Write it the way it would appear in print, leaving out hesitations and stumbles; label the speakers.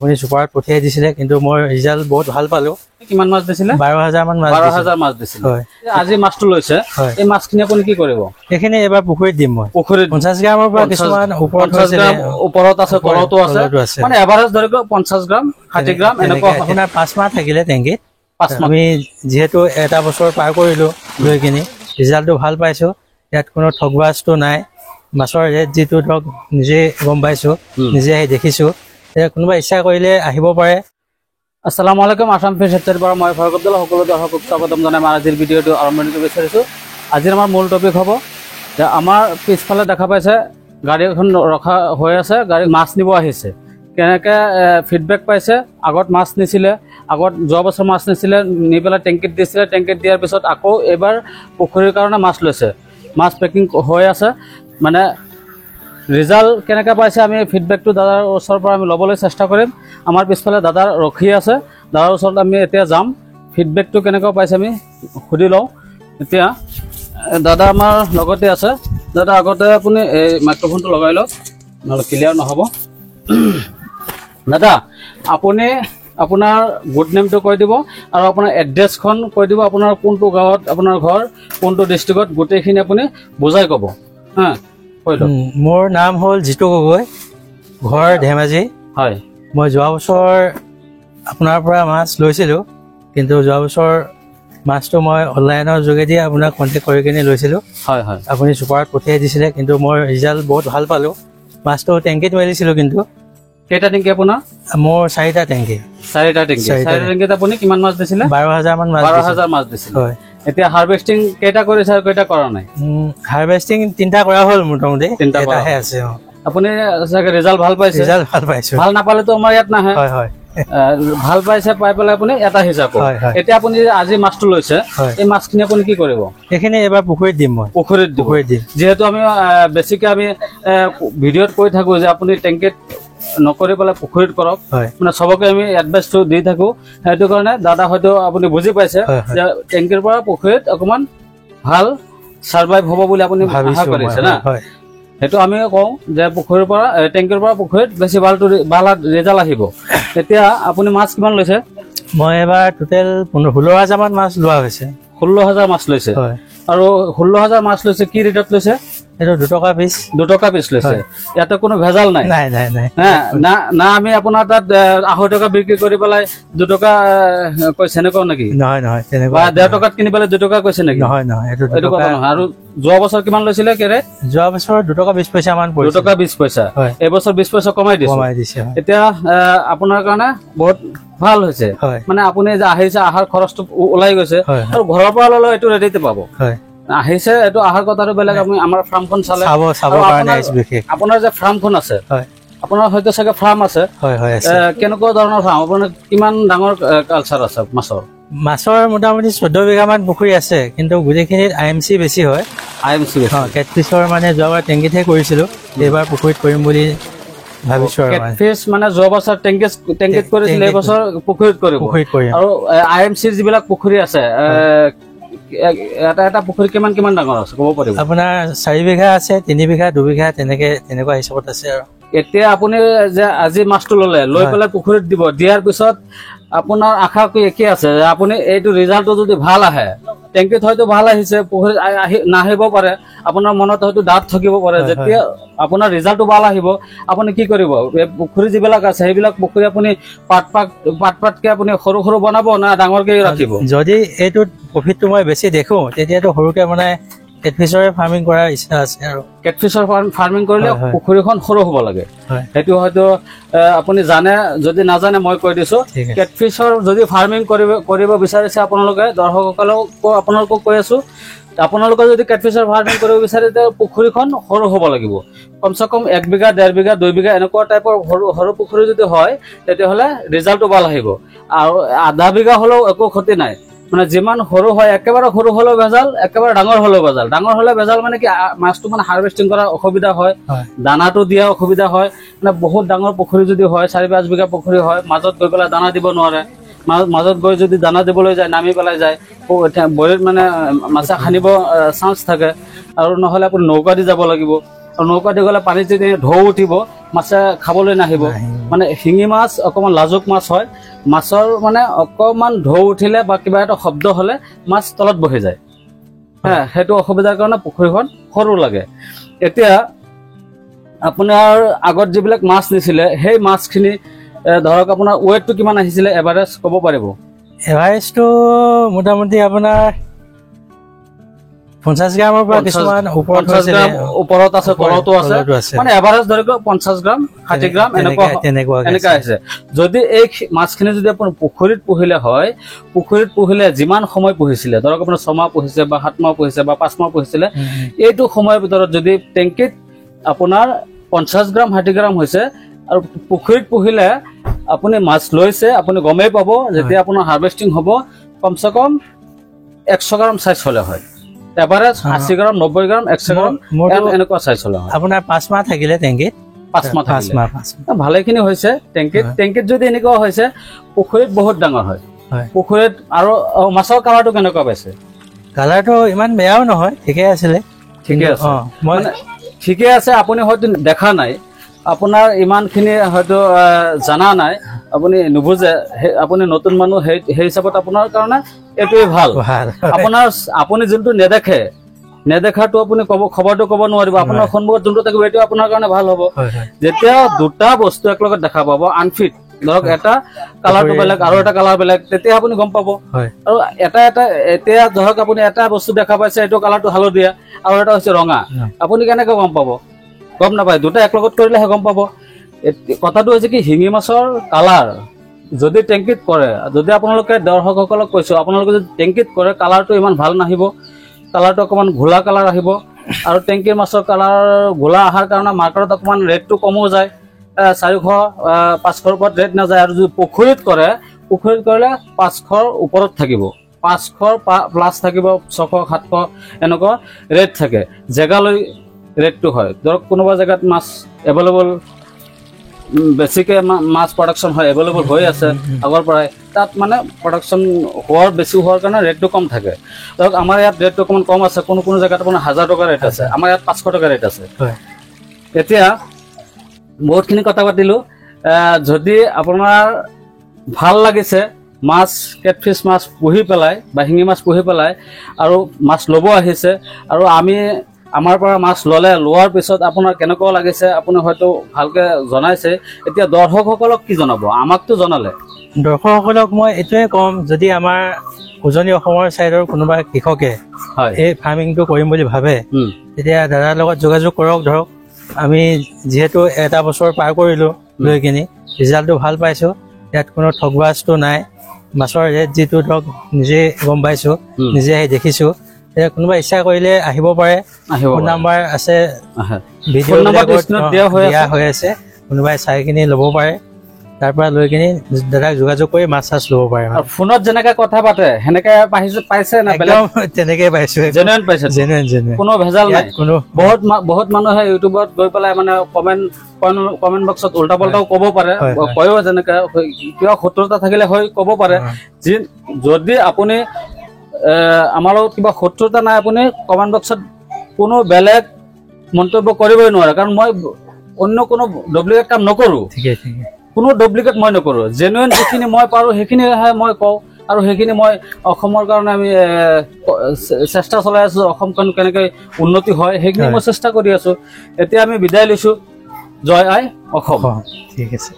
Speaker 1: আপুনি সুপাৰত পঠিয়াই দিছিলে কিন্তু মই ৰিজাল্ট বহুত ভাল পালো।
Speaker 2: কিমান মাছ দিছিলে?
Speaker 1: 12,000 মান মাছ।
Speaker 2: 12,000 মাছ দিছিলে।
Speaker 1: হয়।
Speaker 2: আজি মাছটো লৈছে, এই মাছখিনি আপুনি কি কৰিব?
Speaker 1: এইখিনি এবাৰ পুখুৰীত দিম মই।
Speaker 2: পুখুৰীত
Speaker 1: 50 গ্ৰামৰ পৰা কিছুমান ওপৰত হৈছিলে,
Speaker 2: ওপৰত আছে, তলতো আছে, মানে এভাৰেজ ধৰিব 50 গ্ৰাম 60 গ্ৰাম এনেকুৱা।
Speaker 1: আপোনাৰ 5 মাহ থাকিলে টেংকিত। আমি যিহেতু এটা বছৰ পাৰ কৰিলো লৈ কিনি ৰিজাল্টটো ভাল পাইছো। ইয়াত কোনো ঠগবাজটো নাই। মাছৰ ৰেট যিটো ধৰক নিজে গম পাইছো, নিজে আহি দেখিছো। কোনোবা ইচ্ছা কৰিলে আহিব পাৰে।
Speaker 2: আসসালামু আলাইকুম, আসাম ফিছ হেডছেটৰ পৰা মই ফাৰুক আব্দুল্লাহ সকলো দৰ্শকক স্বাগতম জনাই মই আজিৰ ভিডিঅ'টো আৰম্ভণি কৰিব বিচাৰিছোঁ। আজিৰ আমাৰ মূল টপিক হ'ব যে আমাৰ পিছফালে দেখা পাইছে গাড়ী এখন ৰখা হৈ আছে, গাড়ী মাছ নিব আহিছে। কেনেকৈ ফিডবেক পাইছে, আগত মাছ নিছিলে, আগত যোৱা বছৰ মাছ নিছিলে, নি পেলাই টেংকিত দিছিলে, টেংকিত দিয়াৰ পিছত আকৌ এইবাৰ পুখুৰীৰ কাৰণে মাছ লৈছে। মাছ পেকিং হৈ আছে, মানে ৰিজাল্ট কেনেকৈ পাইছে আমি ফিডবেকটো দাদাৰ ওচৰৰ পৰা আমি ল'বলৈ চেষ্টা কৰিম। আমাৰ পিছফালে দাদা ৰখি আছে, দাদাৰ ওচৰত আমি এতিয়া যাম, ফিডবেকটো কেনেকৈ পাইছে আমি সুধি লওঁ। এতিয়া দাদা আমাৰ লগতে আছে। দাদা আগতে আপুনি এই মাইক্ৰফোনটো লগাই লওক, নহ'লে ক্লিয়াৰ নহ'ব। দাদা আপুনি আপোনাৰ গুড নেমটো কৈ দিব আৰু আপোনাৰ এড্ৰেছখন কৈ দিব, আপোনাৰ কোনটো গাঁৱত আপোনাৰ ঘৰ, কোনটো ডিষ্ট্ৰিক্টত, গোটেইখিনি আপুনি বুজাই ক'ব। হা,
Speaker 1: মোৰ নাম হ'ল জিতু গগৈ, ঘৰ ধেমাজি।
Speaker 2: হয়,
Speaker 1: মই যোৱা বছৰ আপোনাৰ পৰা মাছ লৈছিলোঁ, কিন্তু যোৱা বছৰ মাছটো মই অনলাইনৰ যোগেদি আপোনাক কণ্টেক্ট কৰি কিনে লৈছিলোঁ।
Speaker 2: হয় হয়,
Speaker 1: আপুনি সুপাৰত পঠিয়াই দিছিলে কিন্তু মই ৰিজাল্ট বহুত ভাল পালোঁ। মাছটো টেংকিত মেলিছিলোঁ। কিন্তু
Speaker 2: কেইটা টেংকি আপোনাৰ?
Speaker 1: মোৰ 4টা টেংকি।
Speaker 2: 4টা টেংকি। 4টা টেংকিত আপুনি কিমান মাছ দিছিলে?
Speaker 1: 12,000 মান মাছ।
Speaker 2: 12,000 মাছ দিছিলে।
Speaker 1: হয়।
Speaker 2: এতিয়া হাৰ্ভেষ্টিং কেইটা কৰিছে আৰু কেইটা কৰা নাই?
Speaker 1: হাৰ্ভেষ্টিং 3টা কৰা হ'ল মোটামুটি, 3টাহে আছে।
Speaker 2: আপুনি চাগে ৰিজাল্ট ভাল পাইছে?
Speaker 1: ৰিজাল্ট ভাল পাইছোঁ।
Speaker 2: ভাল নাপালেতো আমাৰ ইয়াত নাহে।
Speaker 1: হয় হয়,
Speaker 2: ভাল পাইছে, পাই পেলাই আপুনি এটা হিচাপ। এতিয়া আপুনি আজি মাছটো লৈছে, এই মাছখিনি আপুনি কি কৰিব?
Speaker 1: এইখিনি এবাৰ পুখুৰীত দিম মই। পুখুৰীত দিম।
Speaker 2: যিহেতু আমি বেছিকে আমি ভিডিঅ'ত কৈ থাকো যে আপুনি টেংকিত নকৰি পেলাই পুখুৰীত কৰক, মানে চবকে আমি এডভাইচটো দি থাকো। সেইটো কাৰণে দাদা হয়তো আপুনি বুজি পাইছে যে টেংকিৰ পৰা পুখুৰীত অকণমান ভাল চাৰ্ভাইভ হ'ব বুলি আপুনি আশা কৰিছে না। সেইটো আমি কওঁ যে পুখুৰীৰ পৰা টেংকিৰ পৰা পুখুৰীত বেছি ভাল ৰিজাল্ট আহিব। এতিয়া আপুনি মাছ কিমান লৈছে?
Speaker 1: মই এবাৰ টোটেল 16,000 মান মাছ লোৱা হৈছে।
Speaker 2: 16,000 মাছ লৈছে। আৰু 16,000 মাছ লৈছে কি ৰেটত লৈছে?
Speaker 1: এইটো 2 টকা পিচ।
Speaker 2: 2 টকা পিচ লৈছে। ইয়াতে কোনো ভেজাল নাই।
Speaker 1: নাই নাই নাই,
Speaker 2: না আমি আপোনাৰ তাত 2.5 টকা বিক্ৰী কৰি পেলাই 2 টকা কৈছে এনেকুৱা নেকি?
Speaker 1: নহয় নহয়, তেনেকুৱা
Speaker 2: 1.5 টকাত কিনি পেলাই 2 টকা কৈছে নেকি?
Speaker 1: নহয় নহয়,
Speaker 2: এইটো কথা নহয়। আৰু যোৱা বছৰ কিমান লৈছিলে কেৰে?
Speaker 1: যোৱা বছৰ 2 টকা 20 পইচা মান পৰিছে।
Speaker 2: 2 টকা 20 পইচা। এইবছৰ 20 পইচা কমাই দিছে। এতিয়া আপোনাৰ কাৰণে বহুত ভাল হৈছে। মানে আপুনি যে আহিছে, আহাৰ খৰচটো ওলাই গৈছে আৰু ঘৰৰ পৰা ল'লে এইটো ৰেডিতে পাব। আহিছে, এইটো আহাৰ কথাটো বেলেগ। আমি আমাৰ ফাৰ্মখন চালে আপোনাৰ যে ফাৰ্মখন আছে, আপোনাৰ হয়তো চাগে ফাৰ্ম আছে। কেনেকুৱা ধৰণৰ ফাৰ্ম? আপোনাৰ কিমান ডাঙৰ কালচাৰ আছে মাছৰ?
Speaker 1: মাছৰ মোটামুটি 14 বিঘামান পুখুৰী আছে, কিন্তু গোটেইখিনিত IMC বেছি হয়।
Speaker 2: IMC
Speaker 1: কেটফিছৰ মানে যোৱাবাৰ টেংকিতহে কৰিছিলোঁ, এইবাৰ পুখুৰীত কৰিম বুলি ভাবিছোঁ। আৰু
Speaker 2: কেটফিছ মানে যোৱা বছৰ টেংকিত কৰিছিলে, এইবছৰ পুখুৰীত কৰিব। আৰু IMCৰ যিবিলাক পুখুৰী আছে, এটা পুখুৰী কিমান কিমান ডাঙৰ আছে ক'ব পাৰিব? আপোনাৰ
Speaker 1: 4 বিঘা আছে, 3 বিঘা, 2 বিঘা, তেনেকুৱা হিচাপত আছে। আৰু
Speaker 2: এতিয়া আপুনি যে আজি মাছটো ল'লে, লৈ পেলাই পুখুৰীত দিব, দিয়াৰ পিছত আপোনাৰ আশা কি আছে যে আপুনি এইটো ৰিজাল্টটো যদি ভাল আহে, টেংকিত হয়তো ভাল আহিছে, পুখুৰীত নাহিব পাৰে, আপোনাৰ মনত হয়তো ডাউট থাকিব পাৰে। যেতিয়া আপোনাৰ ৰিজাল্টটো ভাল আহিব, আপুনি কি কৰিব? পুখুৰী যিবিলাক আছে সেইবিলাক পুখুৰী আপুনি পাটকে আপুনি সৰু সৰু বনাব না ডাঙৰকে ৰাখিব?
Speaker 1: যদি এইটোত প্ৰফিটটো মই বেছি দেখো, তেতিয়াতো সৰুকে মানে কেটফিছৰ ফাৰ্মিং কৰাৰ ইচ্ছা আছে। আৰু
Speaker 2: কেটফিছৰ ফাৰ্মিং কৰিলে পুখুৰীখন সৰু হ'ব লাগে। সেইটো হয়তো আপুনি জানে, যদি নাজানে মই কৈ দিছো। কেটফিছৰ যদি ফাৰ্মিং কৰিব বিচাৰিছে আপোনালোকে, দৰ্শকসকলক আপোনালোকক কৈ আছো, আপোনালোকে যদি কেটফিছৰ ফাৰ্মিং কৰিব বিচাৰে তেতিয়া পুখুৰীখন সৰু হ'ব লাগিব। কমচে কম 1 বিঘা, 1.5 বিঘা, 2 বিঘা এনেকুৱা টাইপৰ সৰু পুখুৰী যদি হয়, তেতিয়াহ'লে ৰিজাল্টটো ভাল আহিব। আৰু আধা বিঘা হ'লেও একো ক্ষতি নাই। মানে যিমান সৰু হয়, একেবাৰে সৰু হ'লেও ভেজাল, একেবাৰে ডাঙৰ হ'লেও ভেজাল। ডাঙৰ হ'লে ভেজাল মানে কি, মাছটো মানে হাৰ্ভেষ্টিং কৰা অসুবিধা হয়, দানাটো দিয়া অসুবিধা হয়। মানে বহুত ডাঙৰ পুখুৰী যদি হয়, 4-5 বিঘা পুখুৰী হয়, মাজত গৈ পেলাই দানা দিব নোৱাৰে। মাজত গৈ যদি দানা দিবলৈ যায়, নামি পেলাই যায়, ভৰিত মানে মাছে সানিব চান্স থাকে। আৰু নহ'লে আপুনি নৌকা দি যাব লাগিব, আৰু নৌকা দি গ'লে পানীত যদি ঢৌ উঠিব, মাছে খাবলৈ নাহিব মানে শিঙি মাছ অকমান লাজুক মাছ হয় মাছৰ মানে অকমান ঢৌ উঠিলে বা কিবা এটা শব্দ হলে মাছ তলত বহি যায় হ্যাঁ সেইটো অসুবিধাৰ কাৰণে পুখুৰীখন সৰু লাগে এতিয়া আপোনাৰ আগত যিবিলাক মাছ নিছিলে সেই মাছখিনি ধৰক আপোনাৰ ওয়েটটো কিমান আহিছিলে এভাৰেজ ক'ব পাৰিব
Speaker 1: এভাৰেজটো মোটামুটি আপোনাৰ 50 গ্ৰামৰ পৰা কিছুমান
Speaker 2: ওপৰত আছে তলতো আছে মানে এভাৰেজ ধৰক 50 গ্ৰাম 60 গ্ৰাম এনেকুৱা আছে যদি এই মাছখিনি যদি আপুনি পুখুৰীত পুহিলে হয় পুখুৰীত পুহিলে যিমান সময় পুহিছিলে ধৰক আপোনাৰ 6 মাহ পুহিছে বা 7 মাহ পুহিছে বা 5 মাহ পুহিছিলে এইটো সময়ৰ ভিতৰত যদি টেংকিত আপোনাৰ 50 গ্ৰাম 60 গ্ৰাম হৈছে আৰু পুখুৰীত পুহিলে আপুনি মাছ লৈছে আপুনি গমেই পাব যেতিয়া আপোনাৰ হাৰ্ভেষ্টিং হ'ব কমসে কম 100 গ্ৰাম সাইজ হলে হয় এভাৰেজ 80 গ্ৰাম 90 গ্ৰাম 100 গ্ৰাম এনেকুৱা সাইজ হলে হয়
Speaker 1: আপোনাৰ 5 মাহ থাকিলে টেংকিত
Speaker 2: 5 মাহ ভালেখিনি হৈছে টেংকিত যদি এনেকুৱা হৈছে পুখুৰীত বহুত ডাঙৰ হয় পুখুৰীত আৰু মাছৰ কালাৰটো কেনেকুৱা পাইছে
Speaker 1: কালাৰটো ইমান বেয়াও নহয় ঠিকে আছিলে
Speaker 2: ঠিকে আছে আপুনি হয়তো দেখা নাই আপোনাৰ ইমানখিনি হয়তো জানা নাই আপুনি নুবুজে আপুনি নতুন মানুহ সেই হিচাপত আপোনাৰ কাৰণে এটোই ভাল আপোনাৰ আপুনি যোনটো নেদেখাটো আপুনি খবৰটো ক'ব নোৱাৰিব আপোনাৰ সন্মুখত যোনটো থাকিব এইটো আপোনাৰ কাৰণে ভাল হ'ব যেতিয়া দুটা বস্তু একলগত দেখা পাব আনফিট ধৰক এটা কালাৰটো বেলেগ আৰু এটা কালাৰ বেলেগ তেতিয়া আপুনি গম পাব আৰু এটা এতিয়া ধৰক আপুনি এটা বস্তু দেখা পাইছে এইটো কালাৰটো হালধীয়া আৰু এটা হৈছে ৰঙা আপুনি কেনেকৈ গম পাব গম নাপায় দুটা একলগত কৰিলেহে গম পাব কথাটো হৈছে কি শিঙি মাছৰ কালাৰ যদি টেংকিত কৰে যদি আপোনালোকে দৰ্শকসকলক কৈছো আপোনালোকে যদি টেংকিত কৰে কালাৰটো ইমান ভাল নাহিব কালাৰটো অকমান ঘোলা কালাৰ আহিব আৰু টেংকিৰ মাছৰ কালাৰ ঘোলা অহাৰ কাৰণে মাৰ্কেটত অকমান ৰেটটো কমো যায় 400-500 ওপৰত ৰেট নাযায় আৰু যদি পুখুৰীত কৰিলে 500 ওপৰত থাকিব 500 প্লাছ থাকিব 600-700 এনেকুৱা ৰেট থাকে জেগালৈ ৰেটটো হয় ধৰক কোনোবা জেগাত মাছ এভেইলেবল বেছিকে মাছ প্ৰডাকশ্যন হয় এভেইলেবল হৈ আছে আগৰ পৰাই তাত মানে প্ৰডাকশ্যন বেছি হোৱাৰ কাৰণে ৰেটটো কম থাকে ধৰক আমাৰ ইয়াত ৰেটটো অকমান কম আছে কোনো জেগাত আপোনাৰ 1000 টকা ৰেট আছে আমাৰ ইয়াত 500 টকা ৰেট আছে এতিয়া বহুতখিনি কথা পাতিলো যদি আপোনাৰ ভাল লাগিছে মাছ কেটফিছ মাছ পুহি পেলাই বা শিঙি মাছ পুহি পেলাই আৰু মাছ ল'ব আহিছে আৰু আমাৰ পৰা মাছ লোৱাৰ পিছত আপোনাৰ কেনেকুৱা লাগিছে আপুনি হয়তো ভালকে জনাইছে এতিয়া দৰ্শকসকলক কি জনাব আমাকতো জনালে
Speaker 1: দৰ্শকসকলক মই এইটোৱে কম যদি আমাৰ উজনি অসমৰ সাইডৰ কোনোবা কৃষকে এই ফাৰ্মিংটো কৰিম বুলি ভাবে তেতিয়া দাদাৰ লগত যোগাযোগ কৰক ধৰক আমি যিহেতু এটা বছৰ পাৰ কৰিলো লৈ কিনি ৰিজাল্টটো ভাল পাইছো ইয়াত কোনো ঠগবাজটো নাই মাছৰ ৰেট যিটো ধৰক নিজে গম পাইছো নিজে আহি দেখিছো কোনোবা ইচ্ছা কৰিলে আহিব পাৰে ফোন নাম্বাৰ আছে ভিডিঅ' দিয়া হৈ আছে কোনোবাই চাই কিনি ল'ব পাৰে তাৰ পৰা লৈ কিনি দাদাক যোগাযোগ কৰি মাছ চাছ ল'ব পাৰে
Speaker 2: ফোনত যেনেকে কথা পাতে সেনেকে পাইছে না বেলেগ
Speaker 1: তেনেকে পাইছো
Speaker 2: জেনুইন পাইছে কোনো ভেজাল নাই বহুত মানুহে ইউটিউবত গৈ পেলাই মানে কমেন্ট বক্সত উল্টা পাল্টাও ক'ব পাৰে কয়ও যেনেকে কিবা শত্ৰুতা থাকিলে হয় ক'ব পাৰে যদি আপুনি আমাৰ লগত কিবা শত্ৰুতা নাই আপুনি কমেন্ট বক্সত কোনো বেলেগ মন্তব্য কৰিবই নোৱাৰে কাৰণ মই অন্য কোনো ডুপ্লিকেট কাম নকৰো কোনো ডুপ্লিকেট মই নকৰো জেনুইন যিখিনি মই পাৰো সেইখিনিহে মই কওঁ আৰু সেইখিনি মই অসমৰ কাৰণে আমি চেষ্টা চলাই আছো অসমখন কেনেকৈ উন্নতি হয় সেইখিনি মই চেষ্টা কৰি আছো এতিয়া আমি বিদায় লৈছো জয় আই অসম
Speaker 1: ঠিক আছে